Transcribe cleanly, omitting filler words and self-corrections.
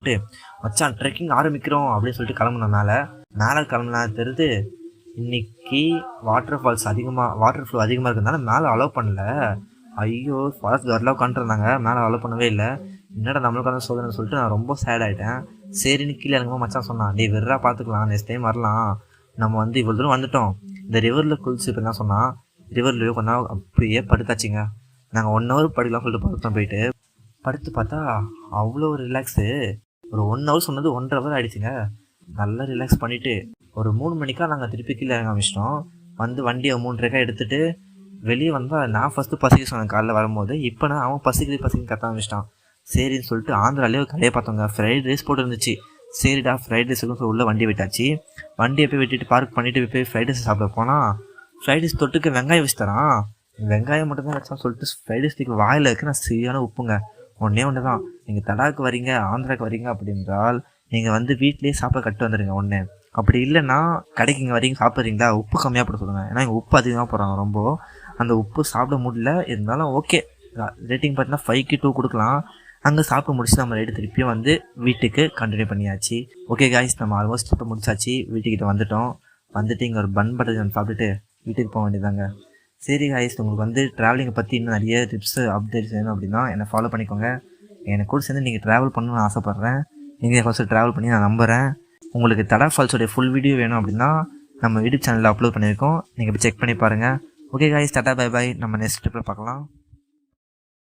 சாப்பிட்டு மச்சான் ட்ரெக்கிங் ஆரம்பிக்கிறோம் அப்படின்னு சொல்லிட்டு கிளம்புன மேலே கிளம்புனா தெரியுது இன்னைக்கு வாட்டர் ஃப்ளோ அதிகமாக இருக்கிறதுனால மேலே அலோவ் பண்ணல. ஐயோ ஃபாரஸ்ட் கார்டெலாம் உட்காந்துருந்தாங்க, மேலே அலோவ் பண்ணவே இல்லை. என்னடா நம்மளுக்கு வந்து சோதனைன்னு சொல்லிட்டு நான் ரொம்ப சேட் ஆகிட்டேன். சரின்னு கீழே இறங்கும்போது மச்சான் சொன்னான், டே வெறா பார்த்துக்கலாம், நெக்ஸ்ட் டைம் வரலாம், நம்ம வந்து இவ்வளோ தூரம் வந்துட்டோம், இந்த ரிவரில் குளிச்சு இப்போ தான் சொன்னால் ரிவர்லேயோ கொஞ்ச நாள் அப்படியே படுத்தாச்சுங்க. நாங்கள் 1 hour படுக்கலாம் சொல்லிட்டு படுத்தோம். போயிட்டு படுத்து பார்த்தா அவ்வளோ ரிலாக்ஸு. ஒரு 1 hour சொன்னது 1.5 hour ஆகிடுச்சிங்க. நல்லா ரிலாக்ஸ் பண்ணிவிட்டு ஒரு 3 மணிக்காக நாங்கள் திருப்பி கீழே இறங்க ஆரம்பிச்சிட்டோம். வந்து வண்டியை 3:30 எடுத்துகிட்டு வெளியே வந்தால் நான் ஃபஸ்ட்டு பசிக்க சொன்னேன் காலைல வரும்போது. இப்போ நான் அவன் பசிக்கு கத்த ஆரம்பிச்சிட்டான். சரின்னு சொல்லிட்டு ஆந்திராலே ஒரு கடையை பார்த்தோங்க, ஃப்ரைட் ரைஸ் போட்டு இருந்துச்சு. சரிடா ஃப்ரைட் ரைஸுக்கும் உள்ளே வண்டி விட்டாச்சு. வண்டியை போய் விட்டுட்டு பார்க் பண்ணிவிட்டு போய் ஃப்ரைட் ரைஸ் சாப்பிட போனால் ஃப்ரைட் ரைஸ் தொட்டுக்கு வெங்காயம் வச்சு தரான். வெங்காயம் மட்டும்தான் வச்சான்னு சொல்லிட்டு ஃப்ரைட் ரைஸ் வாயில் இருக்கு. நான் சரியான உப்புங்க. ஒன்று தான், நீங்கள் தடாக்கு வரீங்க ஆந்திராவுக்கு வரீங்க அப்படின்றால் நீங்கள் வந்து வீட்லேயே சாப்பிட கட்டு வந்துடுங்க ஒன்று. அப்படி இல்லைன்னா கடைக்கு இங்கே வரீங்க சாப்பிட்றீங்களா, உப்பு கம்மியாக போட சொல்லுங்கள். ஏன்னா இங்கே உப்பு அதிகமாக போடுறாங்க ரொம்ப. அந்த உப்பு சாப்பிட முடியல, இருந்தாலும் ஓகே ரேட்டிங் பார்த்தீங்கன்னா 5க்கு 2 கொடுக்கலாம். அங்கே சாப்பிட்டு முடிச்சு நம்ம ரைடு திருப்பியும் வந்து வீட்டுக்கு கண்டினியூ பண்ணியாச்சு. ஓகே காய்ஸ், நம்ம ஆல்மோஸ்ட் இப்போ முடிச்சாச்சு, வீட்டுக்கிட்ட வந்துட்டு இங்கே ஒரு பன் பட்டர் சாப்பிட்டுட்டு வீட்டுக்கு போக வேண்டியதாங்க. சரி காய்ஸ், உங்களுக்கு வந்து ட்ராவலிங்கை பற்றி இன்னும் நிறைய டிப்ஸு அப்டேட்ஸ் வேணும் அப்படின்னா என்னை ஃபாலோ பண்ணிக்கோங்க. எனக்கு கூட சேர்ந்து நீங்கள் ட்ராவல் பண்ணணும்னு ஆசைப்பட்றேன். நீங்கள் ஃபஸ்ட்டு ட்ராவல் பண்ணி நான் நம்புகிறேன். உங்களுக்கு தடா ஃபால்ஸோடைய ஃபுல் வீடியோ வேணும் அப்படின்னா நம்ம யூடியூப் சேனலில் அப்லோட் பண்ணியிருக்கோம், நீங்கள் போய் செக் பண்ணி பாருங்கள். Okay guys, tata bye bye, நம்ம நெக்ஸ்ட் ட்ரிப்பில் பார்க்கலாம்.